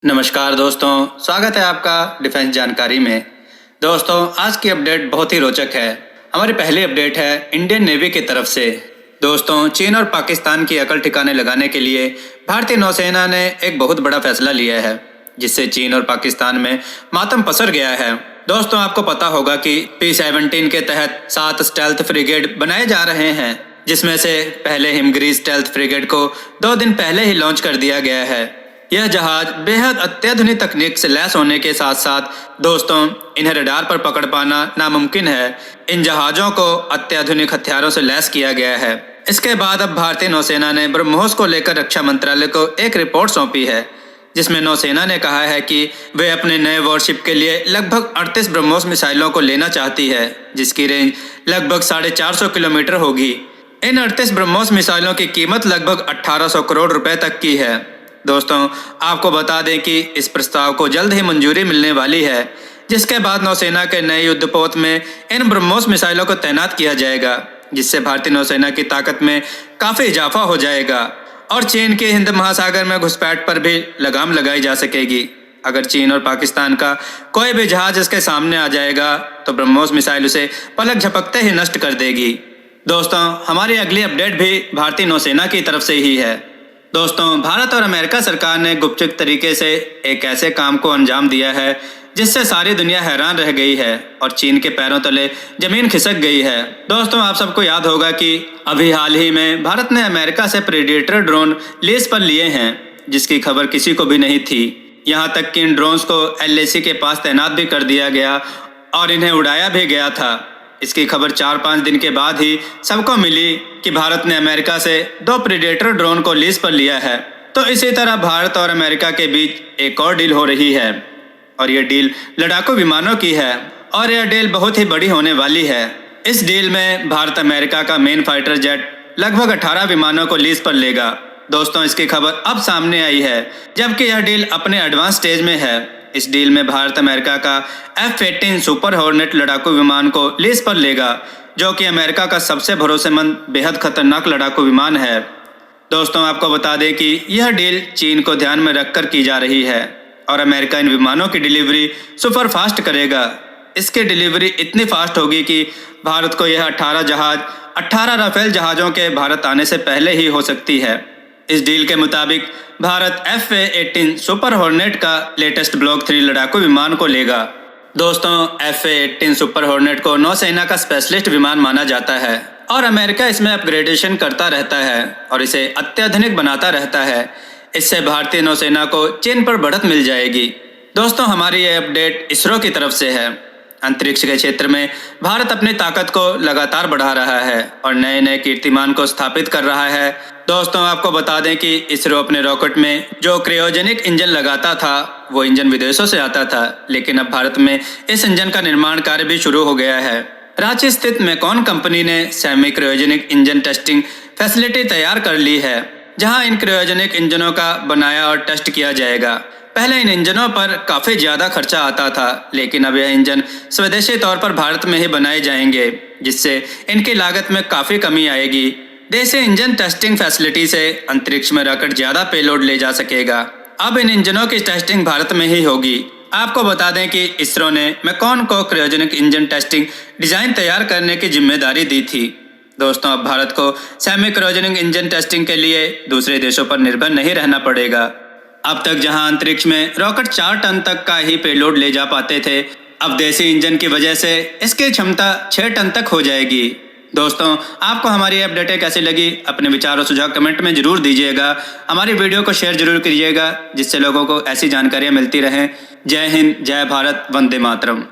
नमस्कार दोस्तों, स्वागत है आपका डिफेंस जानकारी में। दोस्तों, आज की अपडेट बहुत ही रोचक है। हमारी पहली अपडेट है इंडियन नेवी की तरफ से। दोस्तों, चीन और पाकिस्तान की अकल ठिकाने लगाने के लिए भारतीय नौसेना ने एक बहुत बड़ा फैसला लिया है, जिससे चीन और पाकिस्तान में मातम पसर गया है। दोस्तों, आपको पता होगा कि P-17 के तहत 7 स्टेल्थ फ्रिगेड बनाए जा रहे हैं, जिसमें से पहले हिमगिरीज स्टेल्थ फ्रिगेड को 2 दिन पहले ही लॉन्च कर दिया गया है। यह जहाज बेहद अत्याधुनिक तकनीक से लैस होने के साथ साथ दोस्तों इन्हें रडार पर पकड़ पाना नामुमकिन है। इन जहाज़ों को अत्याधुनिक हथियारों से लैस किया गया है। इसके बाद अब भारतीय नौसेना ने ब्रह्मोस को लेकर रक्षा मंत्रालय को एक रिपोर्ट सौंपी है, जिसमें नौसेना ने कहा है कि वे अपने नए वॉरशिप के लिए लगभग 38 ब्रह्मोस मिसाइलों को लेना चाहती है, जिसकी रेंज लगभग 450 किलोमीटर होगी। इन 38 ब्रह्मोस मिसाइलों की कीमत लगभग 1800 करोड़ रुपए तक की है। दोस्तों, आपको बता दें कि इस प्रस्ताव को जल्द ही मंजूरी मिलने वाली है, जिसके बाद नौसेना के नए युद्धपोत में इन ब्रह्मोस मिसाइलों को तैनात किया जाएगा, जिससे भारतीय नौसेना की ताकत में काफ़ी इजाफा हो जाएगा और चीन के हिंद महासागर में घुसपैठ पर भी लगाम लगाई जा सकेगी। अगर चीन और पाकिस्तान का कोई भी जहाज इसके सामने आ जाएगा तो ब्रह्मोस मिसाइल उसे पलक झपकते ही नष्ट कर देगी। दोस्तों, हमारी अगली अपडेट भी भारतीय नौसेना की तरफ से ही है। दोस्तों, भारत और अमेरिका सरकार ने गुपचुप तरीके से एक ऐसे काम को अंजाम दिया है जिससे सारी दुनिया हैरान रह गई है और चीन के पैरों तले जमीन खिसक गई है। दोस्तों, आप सबको याद होगा कि अभी हाल ही में भारत ने अमेरिका से प्रेडेटर ड्रोन लीज पर लिए हैं, जिसकी खबर किसी को भी नहीं थी। यहाँ तक कि इन ड्रोन्स को LAC के पास तैनात भी कर दिया गया और इन्हें उड़ाया भी गया था। इसकी खबर 4-5 दिन के बाद ही सबको मिली कि भारत ने अमेरिका से 2 प्रेडेटर ड्रोन को लीज पर लिया है। तो इसी तरह भारत और अमेरिका के बीच एक और डील हो रही है और यह डील लड़ाकू विमानों की है और यह डील बहुत ही बड़ी होने वाली है। इस डील में भारत अमेरिका का मेन फाइटर जेट लगभग 18 विमानों को लीज पर लेगा। दोस्तों, इसकी खबर अब सामने आई है, जबकि यह डील अपने एडवांस स्टेज में है। इस डील में भारत अमेरिका का F-18 सुपर हॉर्नेट लड़ाकू विमान को लीज पर लेगा, जो कि अमेरिका का सबसे भरोसेमंद बेहद खतरनाक लड़ाकू विमान है। दोस्तों, आपको बता दें कि यह डील चीन को ध्यान में रखकर की जा रही है और अमेरिका इन विमानों की डिलीवरी सुपर फास्ट करेगा। इसकी डिलीवरी इतनी फास्ट होगी कि भारत को यह 18 राफेल जहाज़ों के भारत आने से पहले ही हो सकती है। इस डील के मुताबिक भारत F-18 सुपर हॉर्नेट का लेटेस्ट ब्लॉक 3 लड़ाकू विमान को लेगा। दोस्तों, F-18 सुपर हॉर्नेट को नौसेना का स्पेशलिस्ट विमान माना जाता है और अमेरिका इसमें अपग्रेडेशन करता रहता है और इसे अत्याधुनिक बनाता रहता है। इससे भारतीय नौसेना को चीन पर बढ़त मिल जाएगी। दोस्तों, हमारी ये अपडेट इसरो की तरफ से है। अंतरिक्ष के क्षेत्र में भारत अपनी ताकत को लगातार बढ़ा रहा है और नए नए कीर्तिमान को स्थापित कर रहा है। दोस्तों, आपको बता दें कि इसरो अपने रॉकेट में जो क्रायोजेनिक इंजन लगाता था, वो इंजन विदेशों से आता था, लेकिन अब भारत में इस इंजन का निर्माण कार्य भी शुरू हो गया है। रांची स्थित मैकॉन कंपनी ने semi cryogenic engine testing facility तैयार कर ली है, जहां इन क्रायोजेनिक इंजनों का बनाया और टेस्ट किया जाएगा। पहले इन इंजनों पर काफ़ी ज़्यादा खर्चा आता था, लेकिन अब यह इंजन स्वदेशी तौर पर भारत में ही बनाए जाएंगे, जिससे इनकी लागत में काफ़ी कमी आएगी। देसी इंजन टेस्टिंग फैसिलिटी से अंतरिक्ष में रॉकेट ज़्यादा पेलोड ले जा सकेगा। अब इन इंजनों की टेस्टिंग भारत में ही होगी। आपको बता दें कि इसरो ने मैकॉन को क्रायोजेनिक इंजन टेस्टिंग डिज़ाइन तैयार करने की जिम्मेदारी दी थी। दोस्तों, अब भारत को सेमी क्रायोजेनिक इंजन टेस्टिंग के लिए दूसरे देशों पर निर्भर नहीं रहना पड़ेगा। अब तक जहां अंतरिक्ष में रॉकेट 4 टन तक का ही पेलोड ले जा पाते थे, अब देसी इंजन की वजह से इसकी क्षमता 6 टन तक हो जाएगी। दोस्तों, आपको हमारी अपडेटें कैसी लगी? अपने विचार और सुझाव कमेंट में जरूर दीजिएगा। हमारी वीडियो को शेयर जरूर कीजिएगा, जिससे लोगों को ऐसी जानकारियाँ मिलती रहें। जय हिंद, जय भारत, वंदे मातरम।